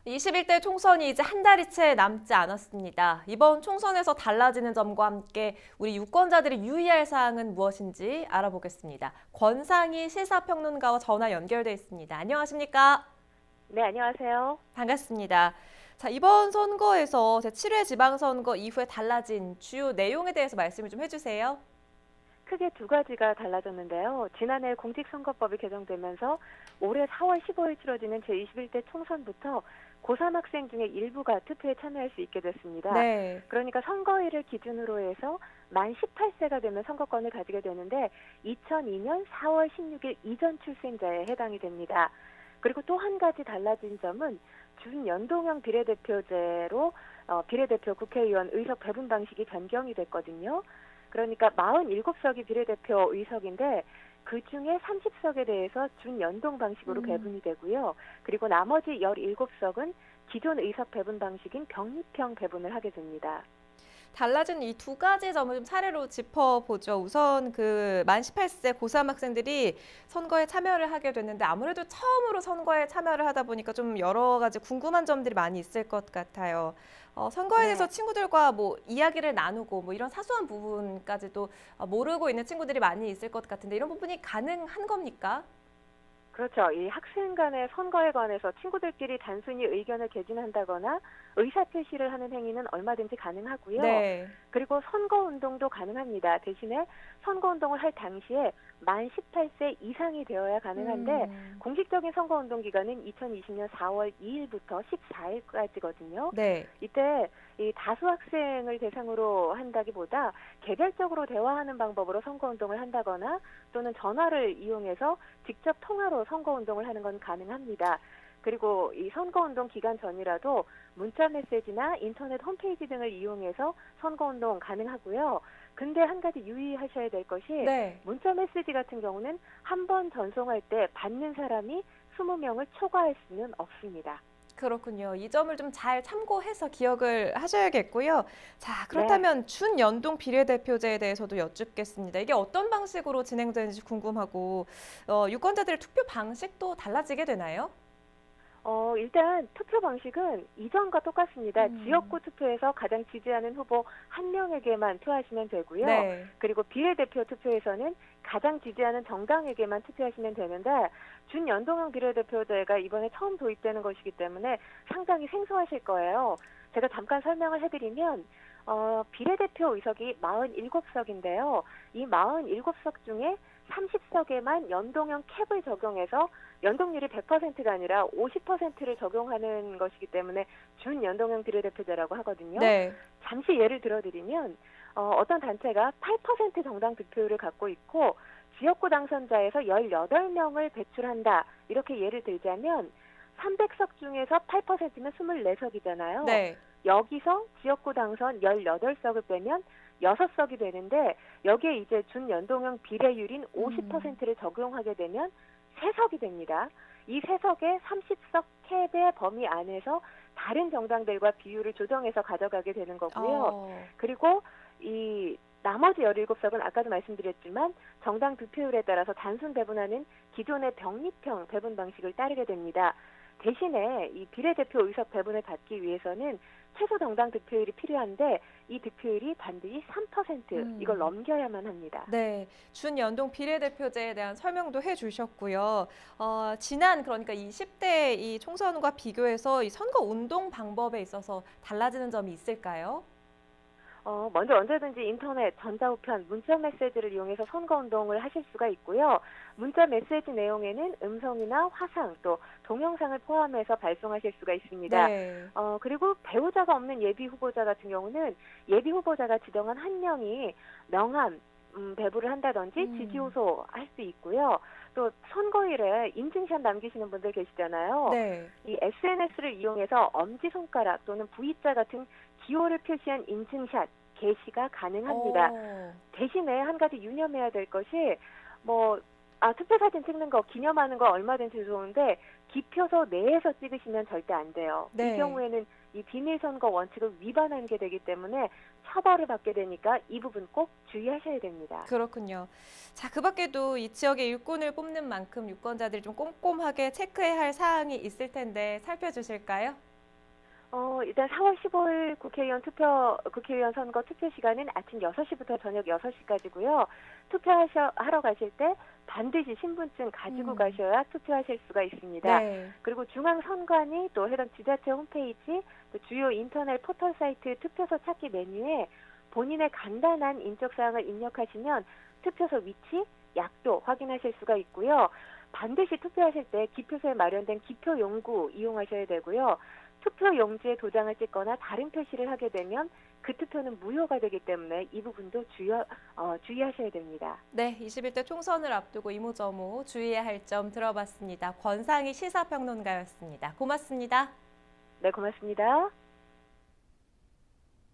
21대 총선이 이제 한 달이 채 남지 않았습니다. 이번 총선에서 달라지는 점과 함께 우리 유권자들이 유의할 사항은 무엇인지 알아보겠습니다. 권상희 시사평론가와 전화 연결돼 있습니다. 안녕하십니까? 네, 안녕하세요. 반갑습니다. 자, 이번 선거에서 제7회 지방선거 이후에 달라진 주요 내용에 대해서 말씀을 좀 해주세요. 크게 두 가지가 달라졌는데요. 지난해 공직선거법이 개정되면서 올해 4월 15일 치러지는 제21대 총선부터 고3 학생 중에 일부가 투표에 참여할 수 있게 됐습니다. 네. 그러니까 선거일을 기준으로 해서 만 18세가 되면 선거권을 가지게 되는데 2002년 4월 16일 이전 출생자에 해당이 됩니다. 그리고 또 한 가지 달라진 점은 준연동형 비례대표제로 비례대표 국회의원 의석 배분 방식이 변경이 됐거든요. 그러니까 47석이 비례대표 의석인데 그중에 30석에 대해서 준연동 방식으로 배분이 되고요. 그리고 나머지 17석은 기존 의석 배분 방식인 병립형 배분을 하게 됩니다. 달라진 이 두 가지 점을 좀 사례로 짚어보죠. 우선 그 만 18세 고3 학생들이 선거에 참여를 하게 됐는데 아무래도 처음으로 선거에 참여를 하다 보니까 좀 여러 가지 궁금한 점들이 많이 있을 것 같아요. 선거에 대해서 네. 친구들과 뭐 이야기를 나누고 뭐 이런 사소한 부분까지도 모르고 있는 친구들이 많이 있을 것 같은데 이런 부분이 가능한 겁니까? 그렇죠. 이 학생 간의 선거에 관해서 친구들끼리 단순히 의견을 개진한다거나 의사표시를 하는 행위는 얼마든지 가능하고요. 네. 그리고 선거운동도 가능합니다. 대신에 선거운동을 할 당시에 만 18세 이상이 되어야 가능한데 공식적인 선거운동 기간은 2020년 4월 2일부터 14일까지거든요. 네. 이때 이 다수 학생을 대상으로 한다기보다 개별적으로 대화하는 방법으로 선거운동을 한다거나 또는 전화를 이용해서 직접 통화로 선거운동을 하는 건 가능합니다. 그리고 이 선거운동 기간 전이라도 문자 메시지나 인터넷 홈페이지 등을 이용해서 선거운동 가능하고요. 근데 한 가지 유의하셔야 될 것이 네. 문자 메시지 같은 경우는 한 번 전송할 때 받는 사람이 20명을 초과할 수는 없습니다. 그렇군요. 이 점을 좀 잘 참고해서 기억을 하셔야겠고요. 자, 네. 그렇다면 준연동 비례대표제에 대해서도 여쭙겠습니다. 이게 어떤 방식으로 진행되는지 궁금하고, 유권자들의 투표 방식도 달라지게 되나요? 일단 투표 방식은 이전과 똑같습니다. 음. 지역구 투표에서 가장 지지하는 후보 한 명에게만 투하시면 되고요. 네. 그리고 비례대표 투표에서는 가장 지지하는 정당에게만 투표하시면 되는데 준연동형 비례대표제가 이번에 처음 도입되는 것이기 때문에 상당히 생소하실 거예요. 제가 잠깐 설명을 해드리면 비례대표 의석이 47석인데요. 이 47석 중에 30석에만 연동형 캡을 적용해서 연동률이 100%가 아니라 50%를 적용하는 것이기 때문에 준연동형 비례대표제라고 하거든요. 네. 잠시 예를 들어드리면 어떤 단체가 8% 정당 득표율을 갖고 있고 지역구 당선자에서 18명을 배출한다. 이렇게 예를 들자면 300석 중에서 8%면 24석이잖아요. 네. 여기서 지역구 당선 18석을 빼면 6석이 되는데 여기에 이제 준연동형 비례율인 음. 50%를 적용하게 되면 3석이 됩니다. 이 3석의 30석 캡의 범위 안에서 다른 정당들과 비율을 조정해서 가져가게 되는 거고요. 어. 그리고 이 나머지 17석은 아까도 말씀드렸지만 정당 득표율에 따라서 단순 배분하는 기존의 병립형 배분 방식을 따르게 됩니다. 대신에 이 비례대표 의석 배분을 받기 위해서는 최소 정당 득표율이 필요한데 이 득표율이 반드시 3% 이걸 음. 넘겨야만 합니다. 네, 준연동 비례대표제에 대한 설명도 해주셨고요. 지난 그러니까 이 10대 이 총선과 비교해서 이 선거 운동 방법에 있어서 달라지는 점이 있을까요? 먼저 언제든지 인터넷, 전자우편, 문자 메시지를 이용해서 선거운동을 하실 수가 있고요. 문자 메시지 내용에는 음성이나 화상 또 동영상을 포함해서 발송하실 수가 있습니다. 네. 그리고 배우자가 없는 예비 후보자 같은 경우는 예비 후보자가 지정한 한 명이 명함, 배부를 한다든지 음. 지지호소 할 수 있고요. 또 선거일에 인증샷 남기시는 분들 계시잖아요. 네. 이 SNS를 이용해서 엄지손가락 또는 V자 같은 기호를 표시한 인증샷 게시가 가능합니다. 어. 대신에 한 가지 유념해야 될 것이 뭐 투표 사진 찍는 거 기념하는 거 얼마든지 좋은데 기표소 내에서 찍으시면 절대 안 돼요. 이 네. 경우에는 이 비밀 선거 원칙을 위반한 게 되기 때문에 처벌을 받게 되니까 이 부분 꼭 주의하셔야 됩니다. 그렇군요. 자, 그 밖에도 이 지역의 일꾼을 뽑는 만큼 유권자들이 좀 꼼꼼하게 체크해야 할 사항이 있을 텐데 살펴주실까요? 일단 4월 15일 국회의원 선거 투표 시간은 아침 6시부터 저녁 6시까지고요. 하러 가실 때 반드시 신분증 가지고 가셔야 투표하실 수가 있습니다. 네. 그리고 중앙선관위 또 해당 지자체 홈페이지, 또 주요 인터넷 포털 사이트 투표소 찾기 메뉴에 본인의 간단한 인적사항을 입력하시면 투표소 위치, 약도 확인하실 수가 있고요. 반드시 투표하실 때 기표소에 마련된 기표용구 이용하셔야 되고요. 투표 용지에 도장을 찍거나 다른 표시를 하게 되면 그 투표는 무효가 되기 때문에 이 부분도 주의하셔야 됩니다. 네, 21대 총선을 앞두고 이모저모 주의해야 할 점 들어봤습니다. 권상희 시사평론가였습니다. 고맙습니다. 네, 고맙습니다.